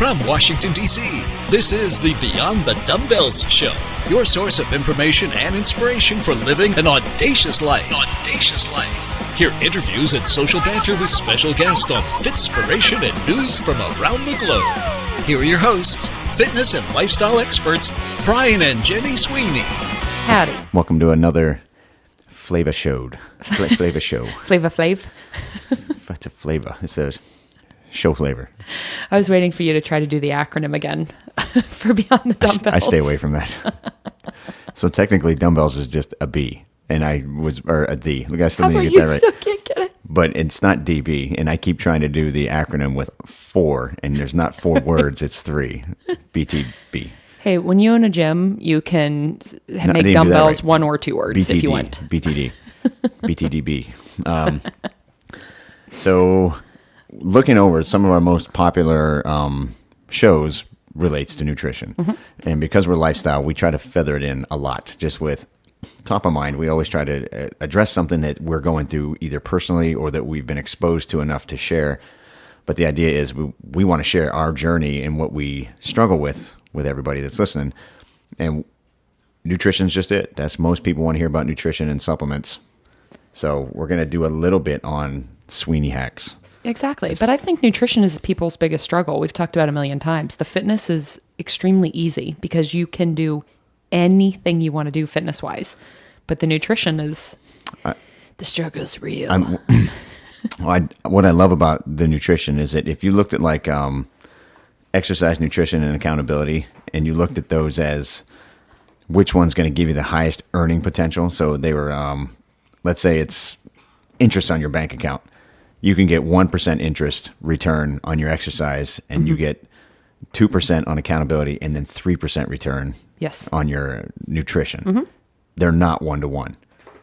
From Washington, D.C., this is the Beyond the Dumbbells Show, your source of information and inspiration for living an audacious life. Hear interviews and social banter with special guests on Fitspiration and news from around the globe. Here are your hosts, fitness and lifestyle experts, Brian and Jenny Sweeney. Howdy. Welcome to another Flava Show. Flava Show. Flava Flav. It's a flavor. It's a show flavor. I was waiting for you to try to do the acronym again for Beyond the Dumbbells. I stay away from that. So technically, dumbbells is just a B, and or a D. Look, I still need to get that right. Still can't get it. But it's not DB, and I keep trying to do the acronym with 4, and there's not 4 words, it's 3. BTB. Hey, when you own a gym, you can make dumbbells 1 or 2 words BTD, if you want. BTD. BTDB. So looking over some of our most popular shows relates to nutrition. Mm-hmm. And because we're lifestyle, we try to feather it in a lot. Just with top of mind, we always try to address something that we're going through either personally or that we've been exposed to enough to share. But the idea is we want to share our journey and what we struggle with everybody that's listening. And nutrition's just it. That's most people want to hear about nutrition and supplements. So we're going to do a little bit on Sweeney hacks. Exactly. But I think nutrition is people's biggest struggle. We've talked about it a million times. The fitness is extremely easy because you can do anything you want to do fitness-wise. But the nutrition is, the struggle's real. What I love about the nutrition is that if you looked at like exercise, nutrition, and accountability, and you looked at those as which one's going to give you the highest earning potential. So they were, let's say it's interest on your bank account. You can get 1% interest return on your exercise, and you get 2% on accountability, and then 3% return on your nutrition. Mm-hmm. They're not 1-to-1.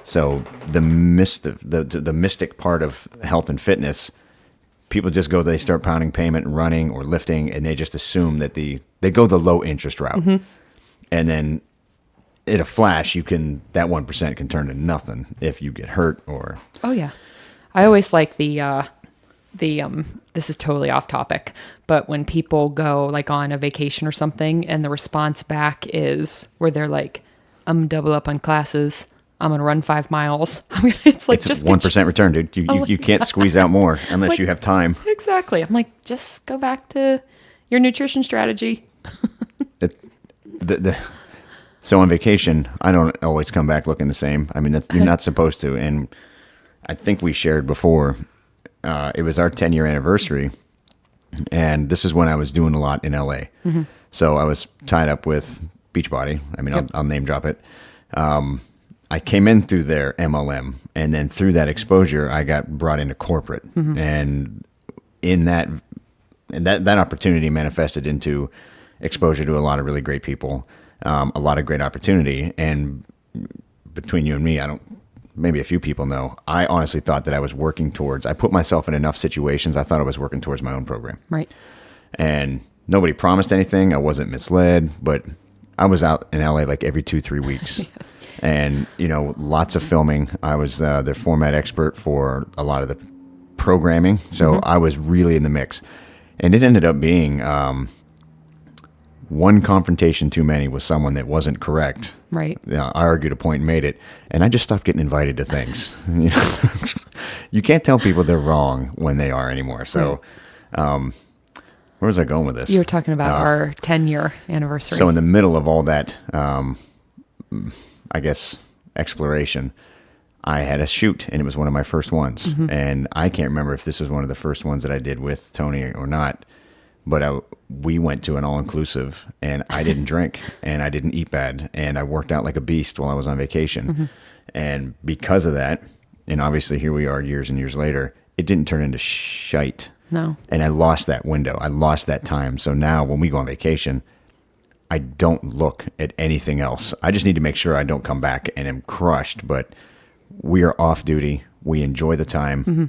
So the mystic part of health and fitness, people just go, they start pounding payment and running or lifting, and they just assume that they go the low interest route. Mm-hmm. And then in a flash, that 1% can turn to nothing if you get hurt or. Oh yeah. I always like the this is totally off topic, but when people go like on a vacation or something and the response back is where they're like, I'm double up on classes. I'm going to run 5 miles. It's like, it's just 1% return, dude. You can't squeeze out more unless you have time. Exactly. I'm like, just go back to your nutrition strategy. So on vacation, I don't always come back looking the same. I mean, you're not supposed to. And I think we shared before, it was our 10-year anniversary, and this is when I was doing a lot in LA. Mm-hmm. So I was tied up with Beachbody. I mean, I'll name drop it. I came in through their MLM, and then through that exposure, I got brought into corporate. Mm-hmm. And in that opportunity manifested into exposure to a lot of really great people, a lot of great opportunity. And between you and me, maybe a few people know, I honestly thought that I put myself in enough situations, I thought I was working towards my own program. Right. And nobody promised anything. I wasn't misled, but I was out in LA like every 2-3 weeks. And, lots of filming. I was the format expert for a lot of the programming. So I was really in the mix. And it ended up being one confrontation too many with someone that wasn't correct. Right. I argued a point and made it. And I just stopped getting invited to things. You can't tell people they're wrong when they are anymore. So where was I going with this? You were talking about our 10-year anniversary. So in the middle of all that, I guess, exploration, I had a shoot, and it was one of my first ones. Mm-hmm. And I can't remember if this was one of the first ones that I did with Tony or not, but we went to an all-inclusive, and I didn't drink, and I didn't eat bad, and I worked out like a beast while I was on vacation. Mm-hmm. And because of that, and obviously here we are years and years later, it didn't turn into shite. No. And I lost that window. I lost that time. So now when we go on vacation, I don't look at anything else. I just need to make sure I don't come back and am crushed. But we are off duty. We enjoy the time. Mm-hmm.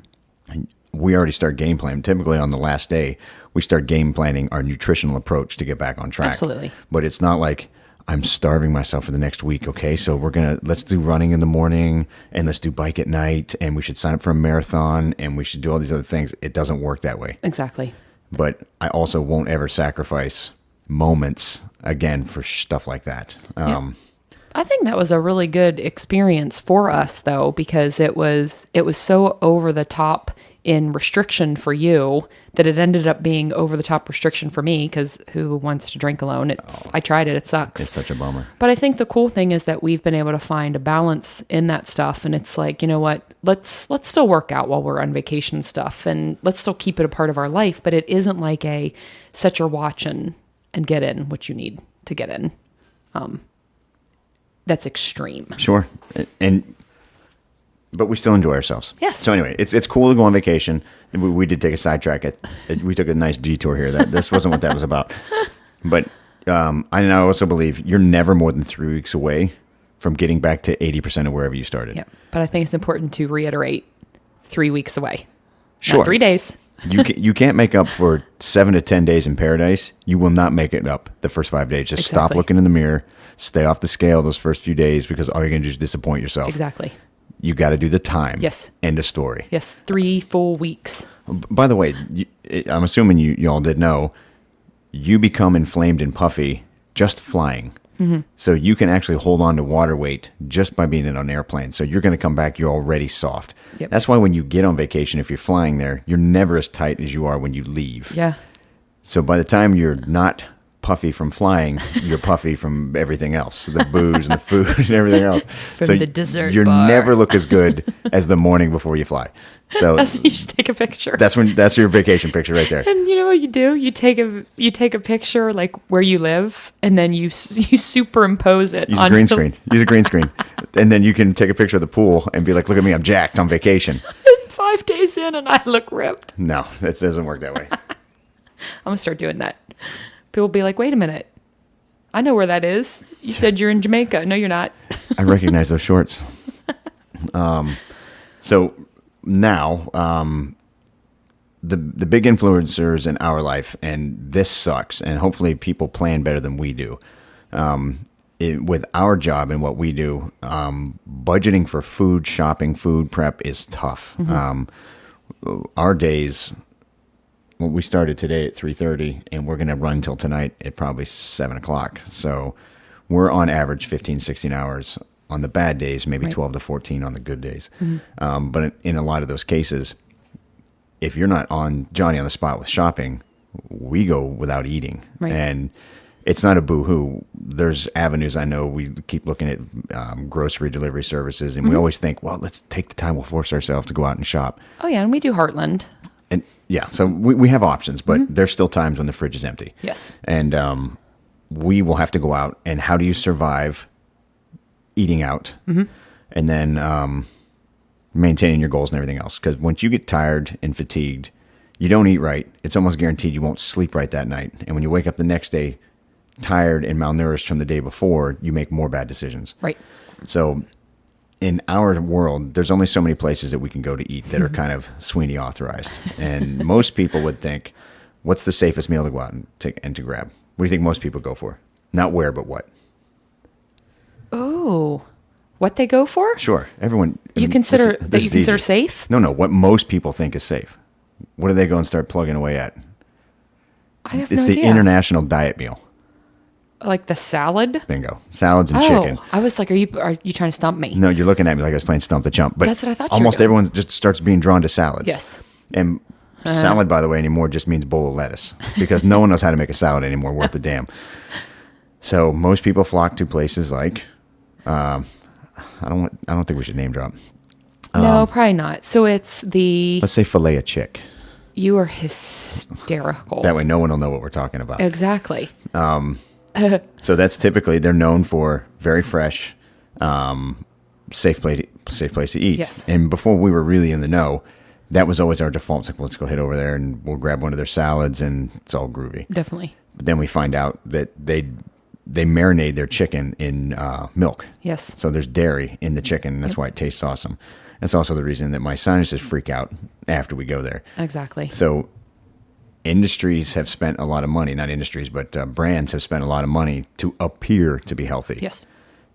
And we already start game planning. Typically on the last day, we start game planning our nutritional approach to get back on track. Absolutely. But it's not like I'm starving myself for the next week. Okay, so let's do running in the morning and let's do bike at night, and we should sign up for a marathon and we should do all these other things. It doesn't work that way. Exactly. but I also won't ever sacrifice moments again for stuff like that. I think that was a really good experience for us, though, because it was so over the top in restriction for you that it ended up being over the top restriction for me, because who wants to drink alone? I tried it. It sucks. It's such a bummer. But I think the cool thing is that we've been able to find a balance in that stuff. And it's like, you know what, let's still work out while we're on vacation and stuff. And let's still keep it a part of our life. But it isn't like a set your watch and get in what you need to get in. That's extreme. Sure. But we still enjoy ourselves. Yes. So anyway, it's cool to go on vacation. We did take a sidetrack. We took a nice detour here. This wasn't what that was about. But I also believe you're never more than 3 weeks away from getting back to 80% of wherever you started. Yeah. But I think it's important to reiterate 3 weeks away. Sure. Not 3 days. You can't make up for 7 to 10 days in paradise. You will not make it up the first 5 days. Just stop looking in the mirror. Stay off the scale those first few days, because all you're going to do is disappoint yourself. Exactly. You got to do the time. Yes. End of story. Yes. 3 full weeks. By the way, I'm assuming you all did know, you become inflamed and puffy just flying. Mm-hmm. So you can actually hold on to water weight just by being in an airplane. So you're going to come back, you're already soft. Yep. That's why when you get on vacation, if you're flying there, you're never as tight as you are when you leave. Yeah. So by the time you're not puffy from flying, you're puffy from everything else, the booze and the food and everything else. From so the dessert you bar. never look as good as the morning before you fly. So You should take a picture. that's your vacation picture right there. And you know what you do? You take a picture like where you live, and then you superimpose it Use onto a green screen. Use a green screen, and then you can take a picture of the pool and be like, "Look at me, I'm jacked on vacation." 5 days in, and I look ripped. No, that doesn't work that way. I'm gonna start doing that. People will be like, "Wait a minute, I know where that is. You said you're in Jamaica. No, you're not." I recognize those shorts. So now, the big influencers in our life, and this sucks, and hopefully people plan better than we do. With our job and what we do, budgeting for food, shopping, food prep is tough. Mm-hmm. Our days, well, we started today at 3:30, and we're going to run till tonight at probably 7 o'clock. So we're on average 15, 16 hours on the bad days, maybe Right. 12 to 14 on the good days. Mm-hmm. But in a lot of those cases, if you're not on Johnny on the spot with shopping, we go without eating. Right. And it's not a boo-hoo. There's avenues. I know we keep looking at grocery delivery services, and we always think, well, let's take the time. We'll force ourselves to go out and shop. Oh yeah, and we do Heartland. And yeah, so we have options, but there's still times when the fridge is empty. Yes. And we will have to go out. And how do you survive eating out and then maintaining your goals and everything else? Because once you get tired and fatigued, you don't eat right. It's almost guaranteed you won't sleep right that night. And when you wake up the next day tired and malnourished from the day before, you make more bad decisions. Right. So in our world, there's only so many places that we can go to eat that are kind of Sweeney authorized. And most people would think, what's the safest meal to go out and to grab? What do you think most people go for? Not where, but what? Oh, what they go for? Sure. Everyone. You consider that you consider safe? No, what most people think is safe. What do they go and start plugging away at? I have It's no the idea. international diet meal. Like the salad? Bingo. Salads and Oh, chicken. I was like, are you trying to stump me? No, you're looking at me like I was playing Stump the Chump. But That's what I thought you were almost doing. everyone just starts being drawn to salads. Yes. And salad, by the way, anymore just means bowl of lettuce, because no one knows how to make a salad anymore worth a damn. So most people flock to places like, I don't think we should name drop. No, probably not. So it's Let's say filet of chick. you are hysterical. That way no one will know what we're talking about. Exactly. So that's typically, they're known for very fresh, safe place to eat. Yes. And before we were really in the know, that was always our default. It's like, well, let's go head over there and we'll grab one of their salads and it's all groovy. Definitely. But then we find out that they marinate their chicken in milk. Yes. So there's dairy in the chicken, and that's why it tastes awesome. That's also the reason that my sinuses freak out after we go there. Exactly. So industries have spent a lot of money, not industries, but brands have spent a lot of money to appear to be healthy. Yes.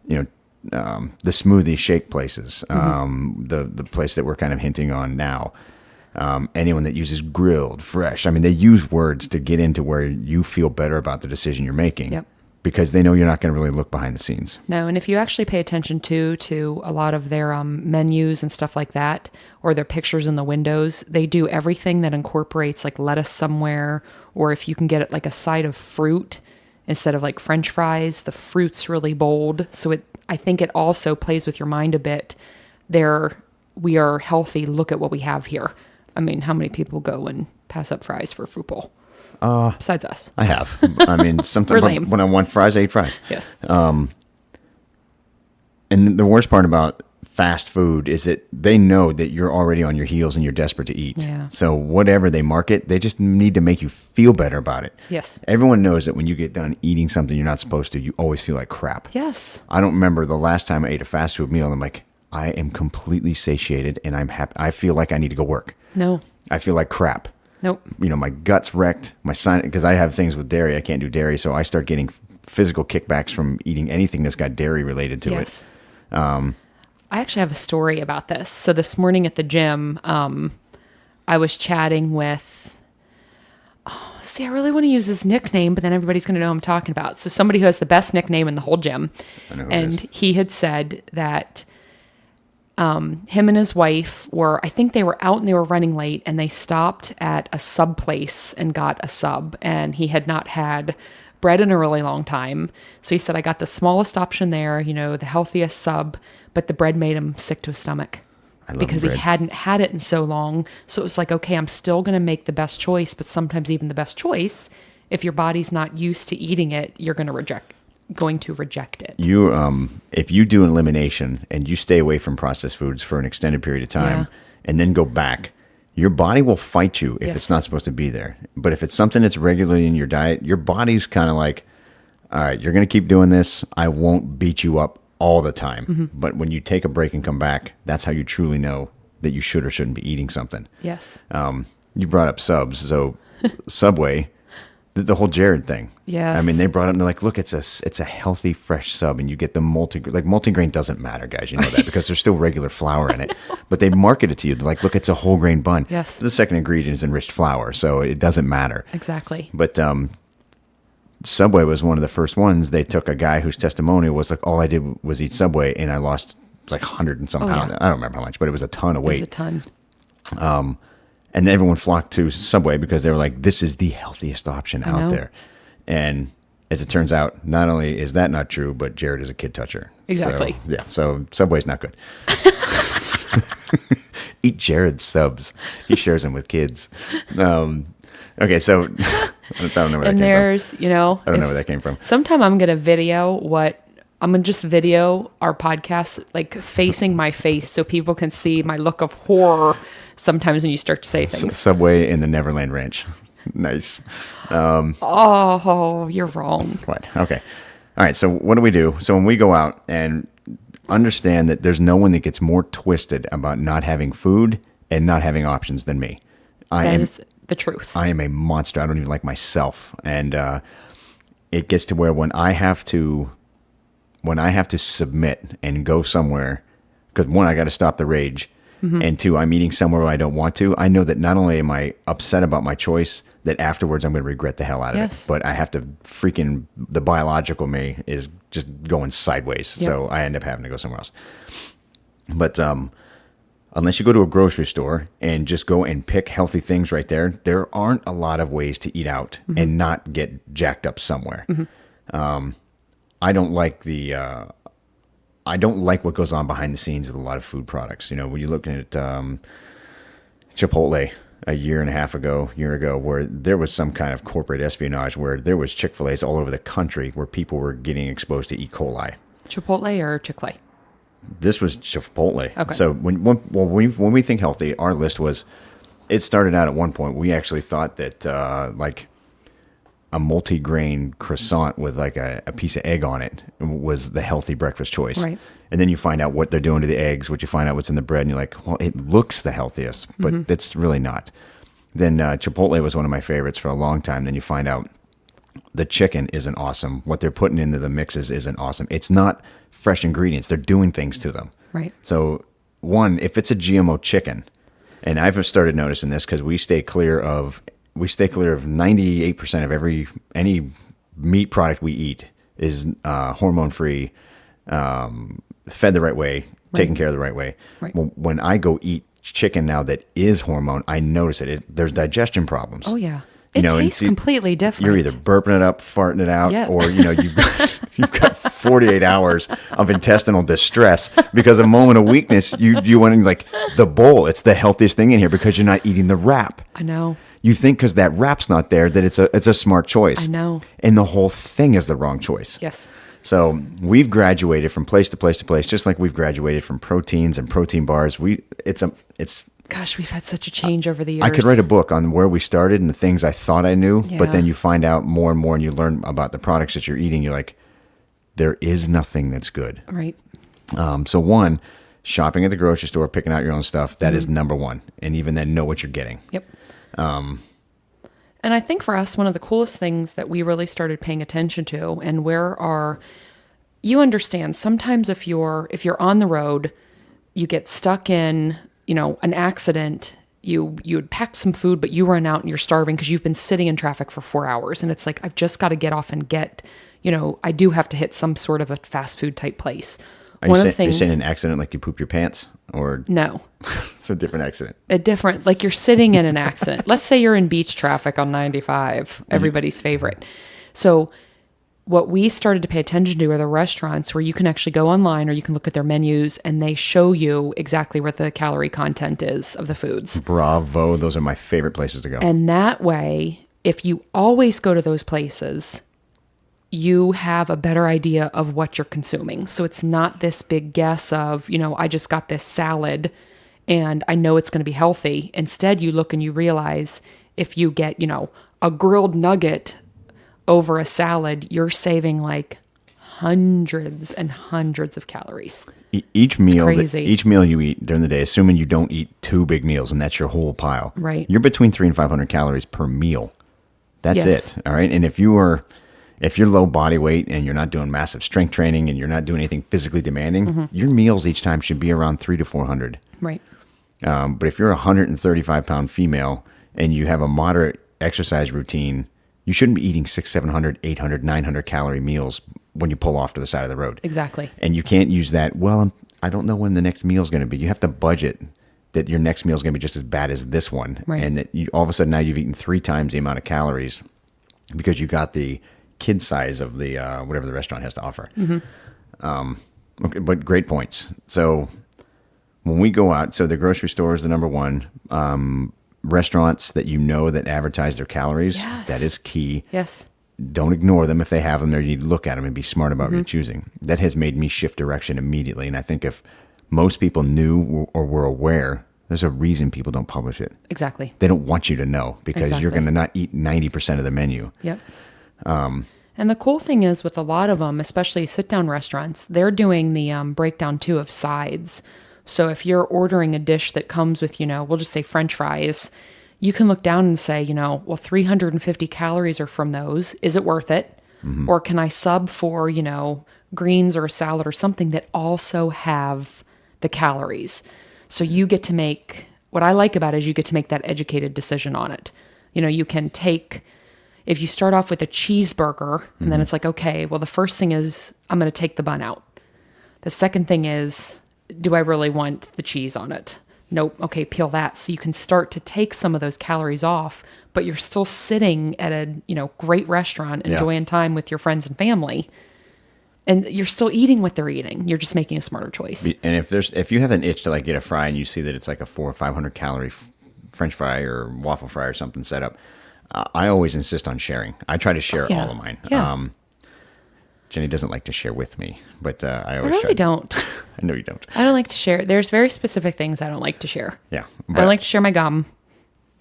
You know, the smoothie shake places, the place that we're kind of hinting on now. anyone that uses grilled, fresh. I mean, they use words to get into where you feel better about the decision you're making. Yep. Because they know you're not going to really look behind the scenes. No, and if you actually pay attention to a lot of their menus and stuff like that, or their pictures in the windows, they do everything that incorporates like lettuce somewhere, or if you can get it like a side of fruit instead of like French fries, the fruit's really bold. So I think it also plays with your mind a bit. We are healthy. Look at what we have here. I mean, how many people go and pass up fries for a fruit bowl? Besides us. I have. I mean, sometimes when I want fries, I eat fries. Yes. And the worst part about fast food is that they know that you're already on your heels and you're desperate to eat. Yeah. So whatever they market, they just need to make you feel better about it. Yes. Everyone knows that when you get done eating something you're not supposed to, you always feel like crap. Yes. I don't remember the last time I ate a fast food meal and I'm like, I am completely satiated and I'm happy. I feel like I need to go work. No. I feel like crap. Nope. You know, my gut's wrecked. My sinus, because I have things with dairy. I can't do dairy, so I start getting physical kickbacks from eating anything that's got dairy related to it. I actually have a story about this. So this morning at the gym, I was chatting with. I really want to use his nickname, but then everybody's going to know who I'm talking about. So somebody who has the best nickname in the whole gym, I know who and it is. he had said that. Him and his wife I think they were out and they were running late, and they stopped at a sub place and got a sub, and he had not had bread in a really long time. So he said, I got the smallest option there, the healthiest sub, but the bread made him sick to his stomach because bread. he hadn't had it in so long. So it was like, okay, I'm still going to make the best choice, but sometimes even the best choice, if your body's not used to eating it, you're going to reject it. You, if you do an elimination and you stay away from processed foods for an extended period of time and then go back, your body will fight you if it's not supposed to be there. But if it's something that's regularly in your diet, your body's kind of like, all right, you're going to keep doing this. I won't beat you up all the time. Mm-hmm. But when you take a break and come back, that's how you truly know that you should or shouldn't be eating something. Yes. You brought up subs. So Subway, the whole Jared thing. Yes. I mean, they brought up and they're like, look, it's a healthy, fresh sub, and you get the multigrain doesn't matter, guys. You know that because there's still regular flour in it. But they market it to you. They're like, look, it's a whole grain bun. Yes. The second ingredient is enriched flour, so it doesn't matter. Exactly. But Subway was one of the first ones. They took a guy whose testimonial was like, all I did was eat Subway, and I lost like 100 and some pounds. Yeah. I don't remember how much, but it was a ton of weight. It was a ton. And everyone flocked to Subway because they were like, this is the healthiest option out there. And as it turns out, not only is that not true, but Jared is a kid toucher. Exactly. So Subway's not good. Eat Jared's subs. He shares them with kids. Okay, so I don't know where that came from. And there's, I don't know where that came from. Sometime I'm going to just video our podcast, like facing my face so people can see my look of horror sometimes when you start to say things. Subway in the Neverland Ranch. Nice. Oh, you're wrong. What? Okay. All right. So what do we do? So when we go out and understand that there's no one that gets more twisted about not having food and not having options than me. That is the truth. I am a monster. I don't even like myself. And it gets to where when I have to submit and go somewhere, because one, I got to stop the rage. Mm-hmm. And two, I'm eating somewhere where I don't want to. I know that not only am I upset about my choice, that afterwards I'm going to regret the hell out of it. But I have to the biological me is just going sideways. Yep. So I end up having to go somewhere else. But unless you go to a grocery store and just go and pick healthy things right there aren't a lot of ways to eat out and not get jacked up somewhere. Mm-hmm. I don't like what goes on behind the scenes with a lot of food products. You know, when you're looking at Chipotle a year ago, where there was some kind of corporate espionage where there was Chick-fil-A's all over the country where people were getting exposed to E. coli. Chipotle or Chick-fil-A? This was Chipotle. Okay. So when we think healthy, our list was, it started out at one point, we actually thought that like a multi-grain croissant with like a piece of egg on it was the healthy breakfast choice. Right. And then you find out what they're doing to the eggs, what you find out what's in the bread, and you're like, well, it looks the healthiest, but it's really not. Then Chipotle was one of my favorites for a long time. Then you find out the chicken isn't awesome. What they're putting into the mixes isn't awesome. It's not fresh ingredients. They're doing things to them. Right. So one, if it's a GMO chicken, And I've started noticing this because we stay clear of 98% of any meat product we eat is hormone free, fed the right way, taken care of the right way. Right. Well, when I go eat chicken now that is hormone, I notice it. There's digestion problems. Oh yeah. It tastes completely different. You're either burping it up, farting it out, Yeah. or you've got 48 hours of intestinal distress because a moment of weakness. You want to like the bowl. It's the healthiest thing in here because you're not eating the wrap. I know. You think because that wrap's not there that it's a smart choice. I know. And the whole thing is the wrong choice. Yes. So we've graduated from place to place to place, just like we've graduated from proteins and protein bars. Gosh, we've had such a change over the years. I could write a book on where we started and the things I thought I knew, but Yeah. then you find out more and more and you learn about the products that you're eating. You're like, there is nothing that's good. Right. So one, shopping at the grocery store, picking out your own stuff, that is number one. And even then know what you're getting. Yep. And I think for us, one of the coolest things that we really started paying attention to, and you understand, sometimes if you're on the road, you get stuck in, an accident, you had packed some food, but you run out and you're starving because you've been sitting in traffic for 4 hours. And it's like, I've just got to get off and I do have to hit some sort of a fast food type place. Are you saying an accident like you poop your pants? Or No. It's a different accident. Like you're sitting in an accident. Let's say you're in beach traffic on 95, everybody's favorite. So what we started to pay attention to are the restaurants where you can actually go online or you can look at their menus and they show you exactly what the calorie content is of the foods. Bravo. Those are my favorite places to go. And that way, if you always go to those places, you have a better idea of what you're consuming. So it's not this big guess of, I just got this salad and I know it's going to be healthy. Instead, you look and you realize if you get, a grilled nugget over a salad, you're saving like hundreds and hundreds of calories. Each meal you eat during the day, assuming you don't eat 2 big meals and that's your whole pile. Right. You're between 300 and 500 calories per meal. That's Yes. it. All right. And if you're low body weight and you're not doing massive strength training and you're not doing anything physically demanding, your meals each time should be around 300 to 400. Right. But if you're a 135-pound female and you have a moderate exercise routine, you shouldn't be eating 600, 700, 800, 900 calorie meals when you pull off to the side of the road. Exactly. And you can't use that, well, I don't know when the next meal is going to be. You have to budget that your next meal is going to be just as bad as this one. Right. And that all of a sudden now you've eaten 3 times the amount of calories because you got the kid size of the whatever the restaurant has to offer. Okay, but great points. So when we go out, so the grocery store is the number one. Restaurants that that advertise their calories, Yes. that is key. Yes. Don't ignore them if they have them there. You need to look at them and be smart about what you're choosing. That has made me shift direction immediately. And I think if most people knew or were aware, there's a reason people don't publish it. Exactly. They don't want you to know because you're Exactly. going to not eat 90% of the menu. Yep. And the cool thing is with a lot of them, especially sit-down restaurants, they're doing the breakdown too of sides. So if you're ordering a dish that comes with, we'll just say French fries, you can look down and say, well, 350 calories are from those. Is it worth it? Or can I sub for, greens or a salad or something that also have the calories? So you get to make, what I like about it is you get to make that educated decision on it. You can take, if you start off with a cheeseburger and then it's like, okay, well, the first thing is I'm going to take the bun out. The second thing is, do I really want the cheese on it? Nope. Okay, peel that. So you can start to take some of those calories off, but you're still sitting at a, great restaurant, enjoying time with your friends and family. And you're still eating what they're eating. You're just making a smarter choice. And if you have an itch to like get a fry and you see that it's like a 400 or 500 calorie French fry or waffle fry or something set up, I always insist on sharing. I try to share all of mine. Yeah. Jenny doesn't like to share with me, but I I always really don't. I know you don't. I don't like to share. There's very specific things I don't like to share. Yeah. I don't like to share my gum.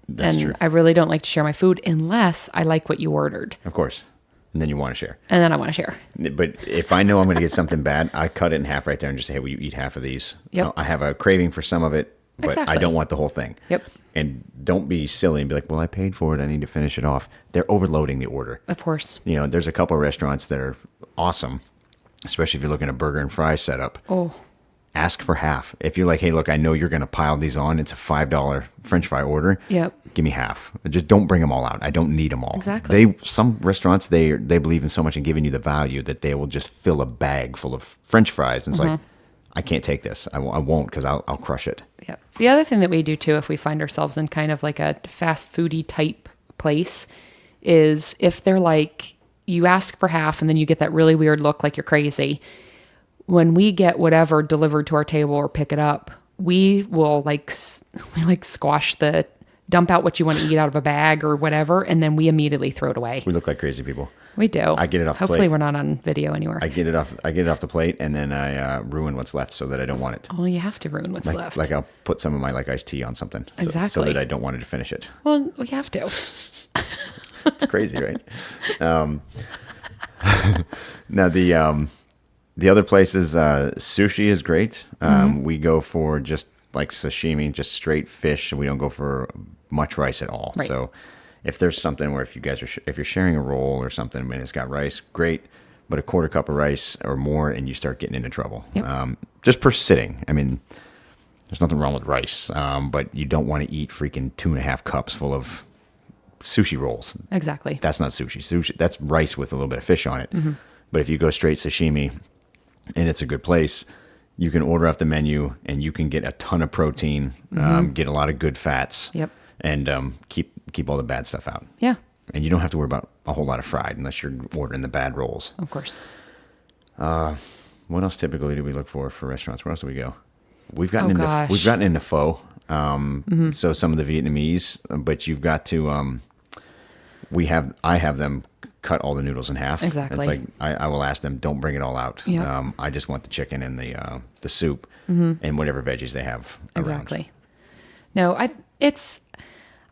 That's true. I really don't like to share my food unless I like what you ordered. Of course. And then you want to share. And then I want to share. But if I know I'm going to get something bad, I cut it in half right there and just say, hey, will you eat half of these? Yep. I have a craving for some of it, but Exactly. I don't want the whole thing. Yep. And don't be silly and be like, well, I paid for it. I need to finish it off. They're overloading the order. Of course. There's a couple of restaurants that are awesome, especially if you're looking at a burger and fries setup. Oh. ask for half. If you're like, hey, look, I know you're going to pile these on. It's a $5 French fry order. Yep. Give me half. Just don't bring them all out. I don't need them all. Exactly. Some restaurants, they believe in so much in giving you the value that they will just fill a bag full of French fries. And it's like, I can't take this. I won't because I'll crush it. Yep. The other thing that we do too, if we find ourselves in kind of like a fast foodie type place, is if they're like, you ask for half and then you get that really weird look like you're crazy. When we get whatever delivered to our table or pick it up, we will squash dump out what you want to eat out of a bag or whatever, and then we immediately throw it away. We look like crazy people. We do. I get it off the plate. Hopefully we're not on video anywhere. I get it off the plate, and then I ruin what's left so that I don't want it. Oh, you have to ruin what's left. Like I'll put some of my iced tea on something so that I don't want to finish it. Well, we have to. It's crazy, right? Now the other places, sushi is great. We go for just like sashimi, just straight fish. We don't go for much rice at all. Right. So if there's something where if you're sharing a roll or something and it's got rice, great. But a quarter cup of rice or more, and you start getting into trouble. Yep. Just per sitting. I mean, there's nothing wrong with rice, but you don't want to eat freaking 2.5 cups full of sushi rolls. Exactly. That's not sushi. Sushi, that's rice with a little bit of fish on it. But if you go straight sashimi and it's a good place, you can order off the menu and you can get a ton of protein, get a lot of good fats, Yep. and keep all the bad stuff out. Yeah. And you don't have to worry about a whole lot of fried unless you're ordering the bad rolls. Of course. What else typically do we look for restaurants? Where else do we go? We've gotten into pho. So some of the Vietnamese, but you've got to. I have them cut all the noodles in half. Exactly. It's like I will ask them, don't bring it all out. Yep. I just want the chicken and the soup and whatever veggies they have around. Exactly. No, I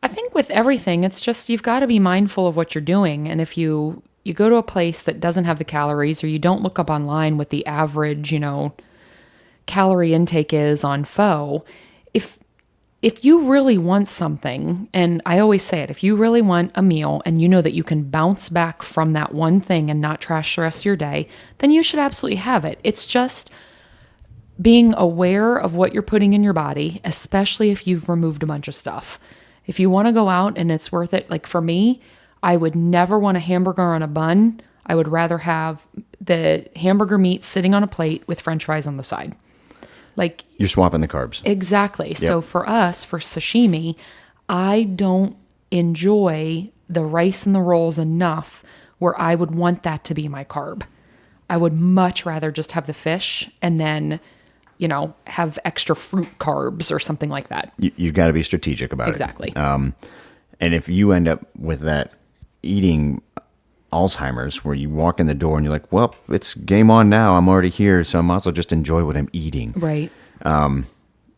think with everything, it's just you've got to be mindful of what you're doing. And if you go to a place that doesn't have the calories, or you don't look up online what the average, calorie intake is on pho, if you really want something, and I always say it, if you really want a meal and you know that you can bounce back from that one thing and not trash the rest of your day, then you should absolutely have it. It's just being aware of what you're putting in your body, especially if you've removed a bunch of stuff. If you want to go out and it's worth it, like for me, I would never want a hamburger on a bun. I would rather have the hamburger meat sitting on a plate with French fries on the side. Like You're swapping the carbs. Exactly. Yep. So for us, for sashimi, I don't enjoy the rice and the rolls enough where I would want that to be my carb. I would much rather just have the fish and then, have extra fruit carbs or something like that. You've got to be strategic about it. Exactly. And if you end up with that eating Alzheimer's, where you walk in the door and you're like, well, it's game on now. I'm already here, so I might as well just enjoy what I'm eating. Right.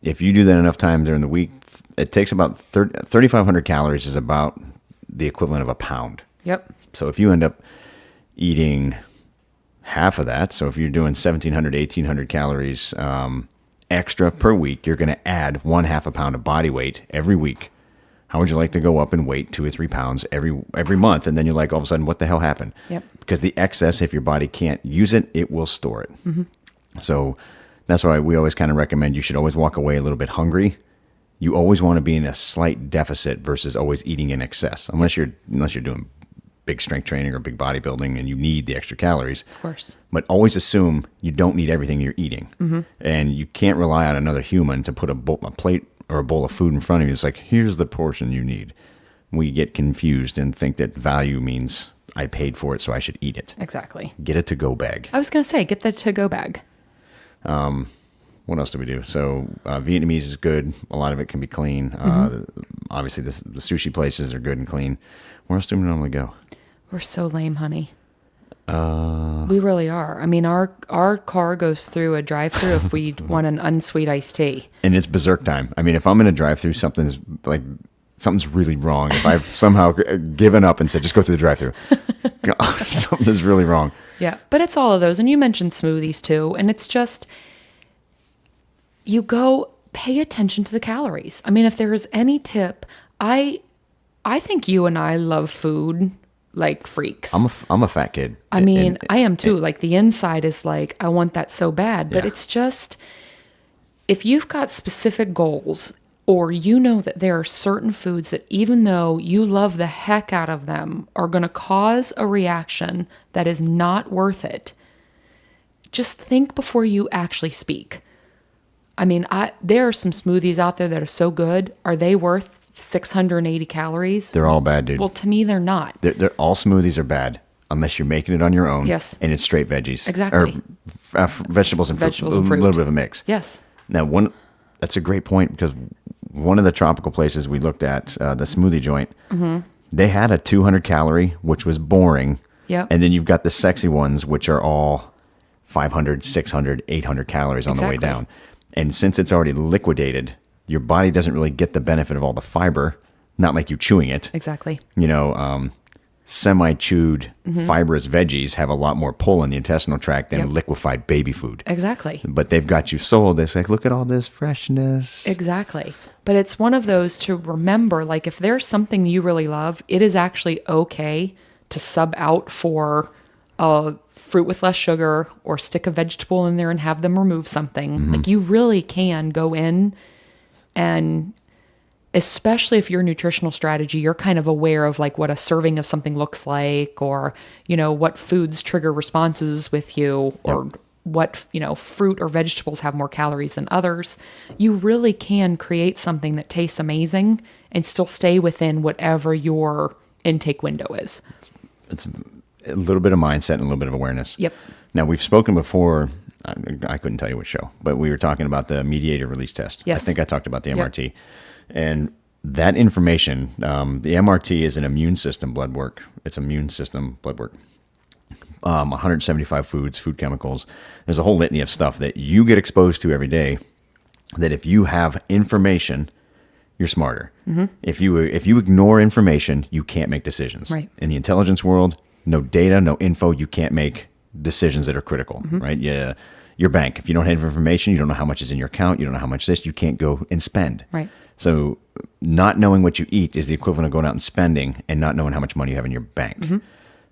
If you do that enough time during the week, it takes about 3,500 calories is about the equivalent of a pound. Yep. So if you end up eating half of that, so if you're doing 1,700, 1,800 calories extra per week, you're going to add 1/2 a pound of body weight every week. How would you like to go up in weight 2 or 3 pounds every month? And then you're like, all of a sudden, what the hell happened? Yep. Because the excess, if your body can't use it, it will store it. So that's why we always kind of recommend you should always walk away a little bit hungry. You always want to be in a slight deficit versus always eating in excess, unless you're doing big strength training or big bodybuilding and you need the extra calories. Of course. But always assume you don't need everything you're eating. And you can't rely on another human to put a plate or a bowl of food in front of you. It's like, here's the portion you need. We get confused and think that value means I paid for it, so I should eat it. Exactly. Get a to-go bag. I was going to say, get the to-go bag. What else do we do? So Vietnamese is good. A lot of it can be clean. Obviously, the sushi places are good and clean. Where else do we normally go? We're so lame, honey. We really are. I mean, our car goes through a drive-thru if we want an unsweet iced tea. And it's berserk time. I mean, if I'm in a drive-thru, something's really wrong. If I've somehow given up and said, just go through the drive-thru, something's really wrong. Yeah, but it's all of those. And you mentioned smoothies too. And it's just, you go pay attention to the calories. I mean, if there's any tip, I think you and I love food like freaks. I'm a fat kid. I mean, I am too. Like the inside is like, I want that so bad, but it's just, if you've got specific goals, or you know that there are certain foods that even though you love the heck out of them are going to cause a reaction that is not worth it, just think before you actually speak. I mean, there are some smoothies out there that are so good. Are they worth 680 calories? They're all bad, dude. Well, to me, they're not. They're all smoothies are bad unless you're making it on your own. Yes. And it's straight veggies. Exactly. Or vegetables and fruit. Vegetables and fruit. A little bit of a mix. Yes. Now, that's a great point because one of the tropical places we looked at, the smoothie joint, they had a 200 calorie, which was boring. Yep. And then you've got the sexy ones, which are all 500, 600, 800 calories on the way down. And since it's already liquidated, your body doesn't really get the benefit of all the fiber, not like you chewing it. Exactly. You know, semi-chewed fibrous veggies have a lot more pull in the intestinal tract than liquefied baby food. Exactly. But they've got you sold. It's like, look at all this freshness. Exactly. But it's one of those to remember, like if there's something you really love, it is actually okay to sub out for a fruit with less sugar or stick a vegetable in there and have them remove something. Like you really can go in and especially if your nutritional strategy, you're kind of aware of like what a serving of something looks like, or, you know, what foods trigger responses with you, or what, you know, fruit or vegetables have more calories than others. You really can create something that tastes amazing and still stay within whatever your intake window is. It's a little bit of mindset and a little bit of awareness. Yep. Now, we've spoken before. I couldn't tell you which show, but we were talking about the mediator release test. Yes. I think I talked about the MRT. And that information, the MRT is an immune system blood work. It's immune system blood work. 175 foods, food chemicals. There's a whole litany of stuff that you get exposed to every day that if you have information, you're smarter. If you ignore information, you can't make decisions. Right. In the intelligence world, no data, no info, you can't make decisions that are critical, right? Yeah. Your bank, if you don't have information, you don't know how much is in your account, you don't know how much this, you can't go and spend. Right. So not knowing what you eat is the equivalent of going out and spending and not knowing how much money you have in your bank.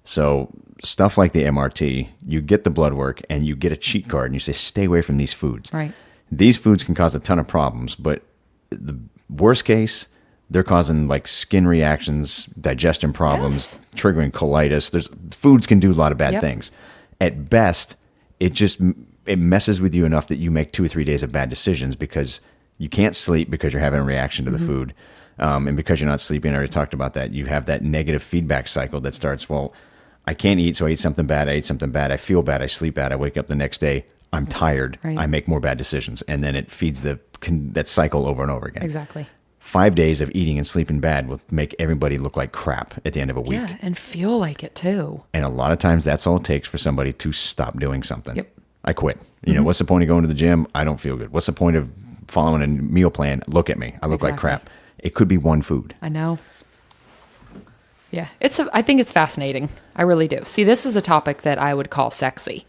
So stuff like the MRT, you get the blood work and you get a cheat card and you say, stay away from these foods. Right. These foods can cause a ton of problems, but the worst case, they're causing like skin reactions, digestion problems, triggering colitis. Foods can do a lot of bad things. At best, it messes with you enough that you make 2 or 3 days of bad decisions because you can't sleep because you're having a reaction to the food. And because you're not sleeping, I already talked about that, you have that negative feedback cycle that starts, well, I can't eat, so I eat something bad. I ate something bad. I feel bad. I sleep bad. I wake up the next day. I'm tired. Right. I make more bad decisions. And then it feeds that cycle over and over again. Exactly. 5 days of eating and sleeping bad will make everybody look like crap at the end of a week. Yeah, and feel like it too. And a lot of times that's all it takes for somebody to stop doing something. Yep. I quit. You know, what's the point of going to the gym? I don't feel good. What's the point of following a meal plan? Look at me. I look like crap. It could be one food. I know. Yeah, I think it's fascinating. I really do. See, this is a topic that I would call sexy.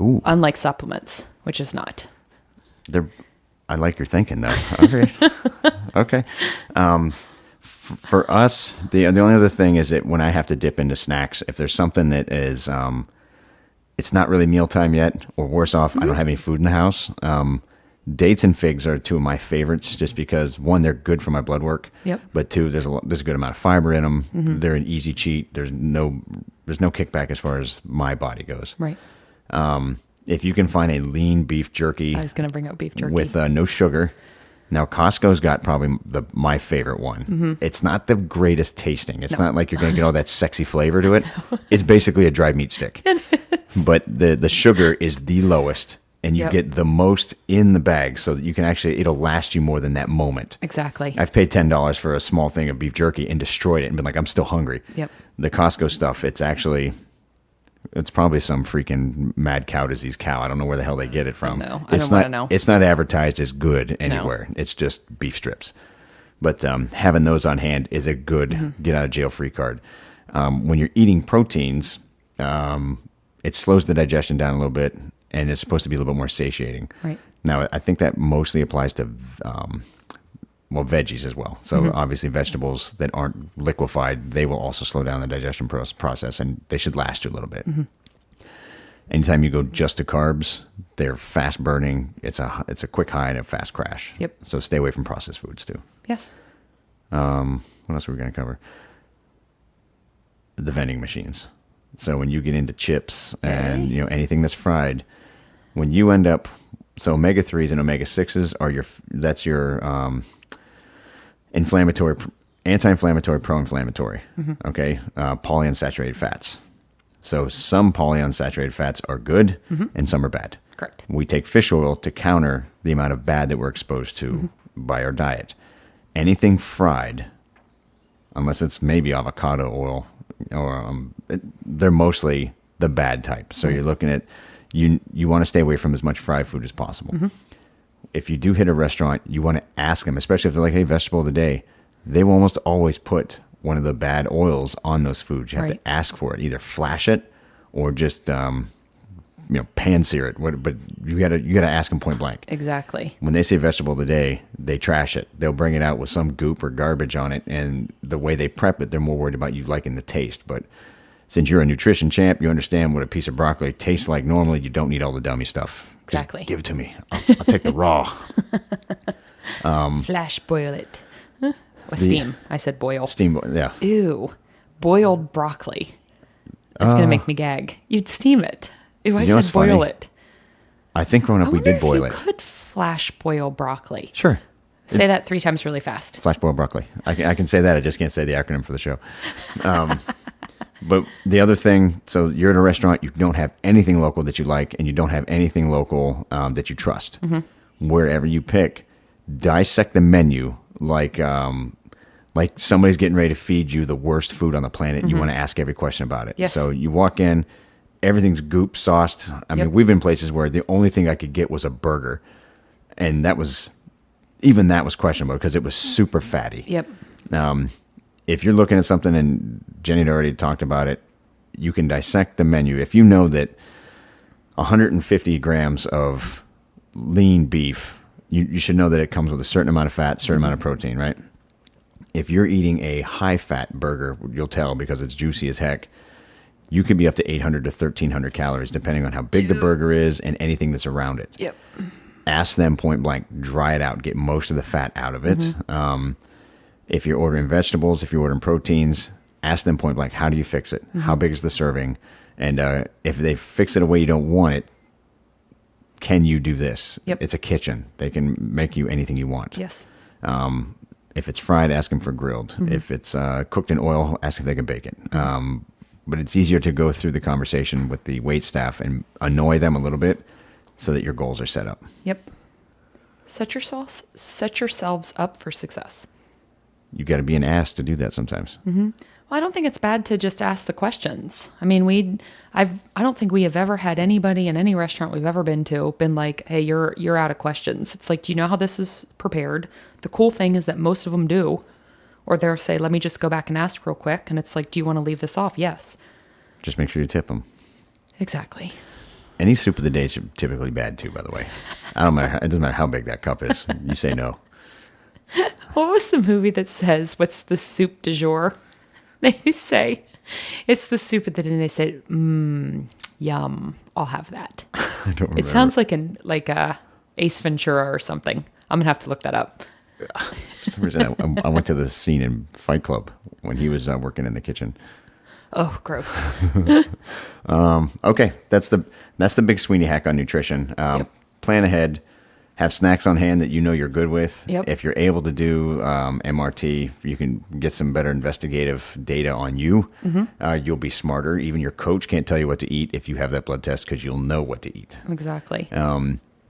Ooh. Unlike supplements, which is not. I like your thinking though. Okay. Okay. For us, the only other thing is that when I have to dip into snacks, if there's something that is, it's not really mealtime yet, or worse off, I don't have any food in the house. Dates and figs are two of my favorites, just because one, they're good for my blood work. Yep. But two, there's a good amount of fiber in them. They're an easy cheat. There's no kickback as far as my body goes. Right. If you can find a lean beef jerky, I was going to bring up beef jerky. with no sugar. Now, Costco's got probably my favorite one. It's not the greatest tasting. It's not like you're going to get all that sexy flavor to it. It's basically a dried meat stick. It is. But the sugar is the lowest, and you get the most in the bag, so that you can it'll last you more than that moment. Exactly. I've paid $10 for a small thing of beef jerky and destroyed it and been like, I'm still hungry. Yep. The Costco stuff, it's probably some freaking mad cow disease cow. I don't know where the hell they get it from. No, I don't want to know. It's not advertised as good anywhere. No. It's just beef strips. But having those on hand is a good get out of jail free card. When you're eating proteins, it slows the digestion down a little bit, and it's supposed to be a little bit more satiating. Right. Now, I think that mostly applies to veggies as well. So obviously vegetables that aren't liquefied, they will also slow down the digestion process, and they should last you a little bit. Anytime you go just to carbs, they're fast burning. It's a quick high and a fast crash. Yep. So stay away from processed foods too. Yes. What else are we going to cover? The vending machines. So when you get into chips and anything that's fried, when you end up, so omega-3s and omega-6s are your inflammatory, anti-inflammatory, pro-inflammatory. Okay, polyunsaturated fats. So some polyunsaturated fats are good and some are bad. Correct. We take fish oil to counter the amount of bad that we're exposed to by our diet. Anything fried, unless it's maybe avocado oil, or they're mostly the bad type. So you're looking at, you want to stay away from as much fried food as possible. If you do hit a restaurant, you want to ask them, especially if they're like, hey, vegetable of the day, they will almost always put one of the bad oils on those foods. You have to ask for it, either flash it or just pan sear it. But you gotta ask them point blank. Exactly. When they say vegetable of the day, they trash it. They'll bring it out with some goop or garbage on it, and the way they prep it, they're more worried about you liking the taste. But since you're a nutrition champ, you understand what a piece of broccoli tastes like normally. You don't need all the dummy stuff. Exactly. Just give it to me. I'll take the raw. Flash boil it. Or steam. I said boil. Steam, yeah. Ew. Boiled broccoli. That's going to make me gag. You'd steam it. Ew, I said boil it. I think growing up we did boil it. You could flash boil broccoli. Sure. Say that 3 times really fast. Flash boil broccoli. I can say that. I just can't say the acronym for the show. But the other thing, so you're at a restaurant, you don't have anything local that you like, and you don't have anything local that you trust. Wherever you pick, dissect the menu like somebody's getting ready to feed you the worst food on the planet. And you want to ask every question about it. Yes. So you walk in, everything's goop sauced. I mean, we've been places where the only thing I could get was a burger, and that was questionable because it was super fatty. Yep. If you're looking at something, and Jenny had already talked about it, you can dissect the menu. If you know that 150 grams of lean beef, you should know that it comes with a certain amount of fat, certain amount of protein, right? If you're eating a high-fat burger, you'll tell because it's juicy as heck. You could be up to 800 to 1,300 calories, depending on how big the burger is and anything that's around it. Yep. Ask them point blank, dry it out, get most of the fat out of it. If you're ordering vegetables, if you're ordering proteins, ask them point blank, how do you fix it? How big is the serving? And if they fix it a way you don't want it, can you do this? Yep. It's a kitchen. They can make you anything you want. Yes. If it's fried, ask them for grilled. If it's cooked in oil, ask if they can bake it. But it's easier to go through the conversation with the wait staff and annoy them a little bit so that your goals are set up. Yep. Set yourselves up for success. You got to be an ass to do that sometimes. Well, I don't think it's bad to just ask the questions. I mean, I don't think we have ever had anybody in any restaurant we've ever been to been like, "Hey, you're out of questions." It's like, "Do you know how this is prepared?" The cool thing is that most of them do, or they'll say, "Let me just go back and ask real quick." And it's like, "Do you want to leave this off?" Yes. Just make sure you tip them. Exactly. Any soup of the day is typically bad too, by the way. It doesn't matter how big that cup is. You say no. What was the movie that says, "What's the soup du jour?" They say, "It's the soup of the day," and they say, yum, I'll have that. I don't remember. It sounds like a Ace Ventura or something. I'm going to have to look that up. For some reason, I went to the scene in Fight Club when he was working in the kitchen. Oh, gross. Okay, that's the big Sweeney hack on nutrition. Plan ahead. Have snacks on hand that you know you're good with. Yep. If you're able to do MRT, you can get some better investigative data on you. You'll be smarter. Even your coach can't tell you what to eat if you have that blood test because you'll know what to eat. Exactly.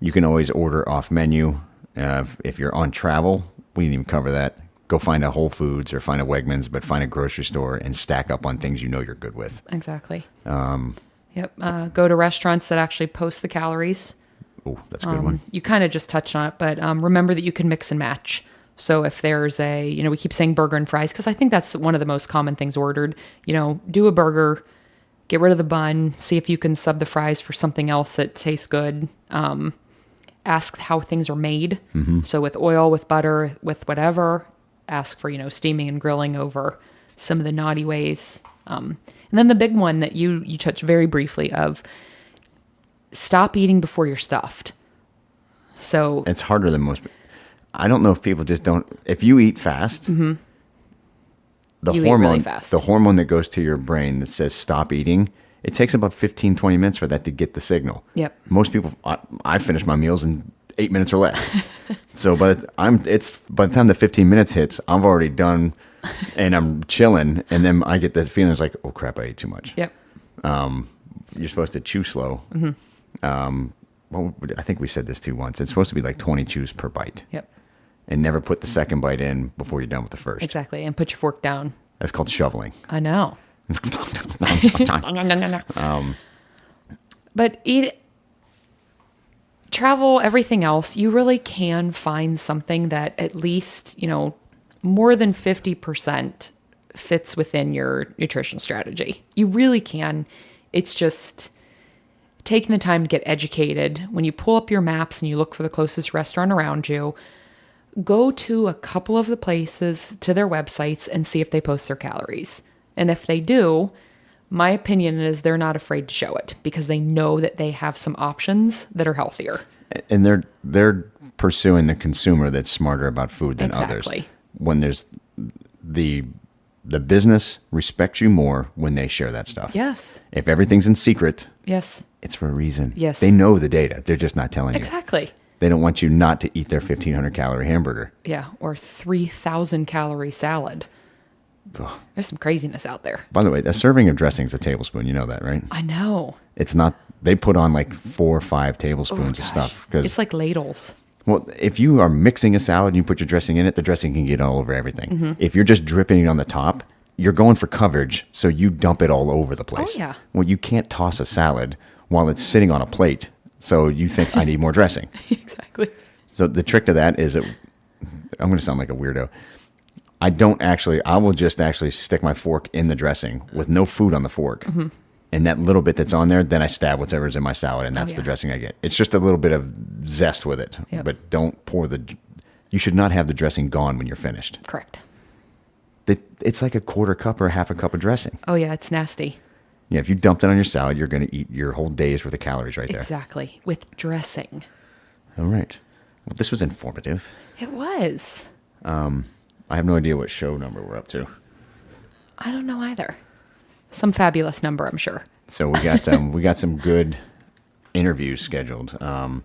You can always order off menu. If you're on travel, we didn't even cover that. Go find a Whole Foods or find a Wegmans, but find a grocery store and stack up on things you know you're good with. Exactly. Yep. Go to restaurants that actually post the calories. Oh, that's a good one. You kind of just touched on it, but remember that you can mix and match. So if there's we keep saying burger and fries because I think that's one of the most common things ordered. Do a burger, get rid of the bun, see if you can sub the fries for something else that tastes good. Ask how things are made. So with oil, with butter, with whatever, ask for, steaming and grilling over some of the naughty ways. And then the big one that you touched very briefly of, stop eating before you're stuffed. So It's harder than most. I don't know if people just don't. If you eat fast, the You eat hormone, really fast. the hormone that goes to your brain that says stop eating, it takes about 15, 20 minutes for that to get the signal. Yep. Most people, I finish my meals in 8 minutes or less. So, but by the time the 15 minutes hits, I'm already done, and I'm chilling, and then I get that feeling. It's like, oh crap, I ate too much. Yep. You're supposed to chew slow. Well, I think we said this too once. It's supposed to be like 20 chews per bite. Yep. And never put the second bite in before you're done with the first. Exactly. And put your fork down. That's called shoveling. I know. But travel, everything else, you really can find something that at least, more than 50% fits within your nutrition strategy. You really can. It's just taking the time to get educated. When you pull up your maps and you look for the closest restaurant around you, go to a couple of the places, to their websites, and see if they post their calories. And if they do, my opinion is they're not afraid to show it because they know that they have some options that are healthier. And they're pursuing the consumer that's smarter about food than others. Exactly. When there's the business respects you more when they share that stuff. Yes. If everything's in secret, Yes. it's for a reason. Yes. They know the data. They're just not telling you. Exactly. They don't want you not to eat their 1,500 calorie hamburger. Yeah. Or 3,000 calorie salad. Ugh. There's some craziness out there. By the way, a serving of dressing is a tablespoon. You know that, right? I know. It's not. They put on like 4 or 5 tablespoons of stuff. It's like ladles. Well, if you are mixing a salad and you put your dressing in it, the dressing can get all over everything. Mm-hmm. If you're just dripping it on the top, you're going for coverage, so you dump it all over the place. Oh, yeah. Well, you can't toss a salad while it's sitting on a plate, so you think, I need more dressing. Exactly. So the trick to that is, I'm going to sound like a weirdo. I will just actually stick my fork in the dressing with no food on the fork. Mm-hmm. And that little bit that's on there, then I stab whatever's in my salad, and that's the dressing I get. It's just a little bit of zest with it. Yep. But don't pour you should not have the dressing gone when you're finished. Correct. It's like a quarter cup or half a cup of dressing. Oh, yeah. It's nasty. Yeah, if you dumped it on your salad, you're going to eat your whole day's worth of calories right there. Exactly. With dressing. All right. Well, this was informative. It was. I have no idea what show number we're up to. I don't know either. Some fabulous number, I'm sure. So we got some good interviews scheduled. Some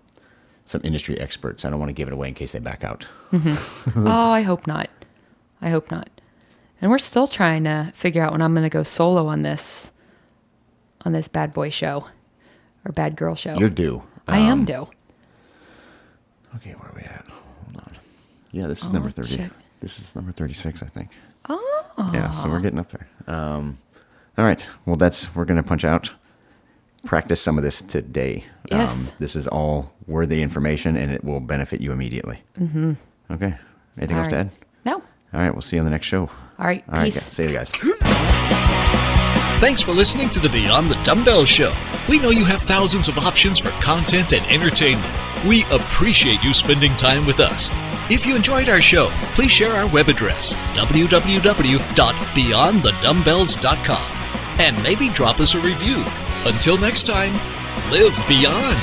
industry experts. I don't want to give it away in case they back out. Mm-hmm. Oh, I hope not. I hope not. And we're still trying to figure out when I'm going to go solo on this bad boy show or bad girl show. You're due. I am due. Okay, where are we at? Hold on. Yeah, this is number 30. check. This is number 36, I think. Oh. Yeah, so we're getting up there. All right. Well, we're going to punch out. Practice some of this today. Yes. This is all worthy information, and it will benefit you immediately. Mm-hmm. Okay. Anything else to add? No. All right. We'll see you on the next show. All right. All right. Peace. Guys. See you guys. Thanks for listening to the Beyond the Dumbbells show. We know you have thousands of options for content and entertainment. We appreciate you spending time with us. If you enjoyed our show, please share our web address, www.beyondthedumbbells.com, and maybe drop us a review. Until next time, live beyond.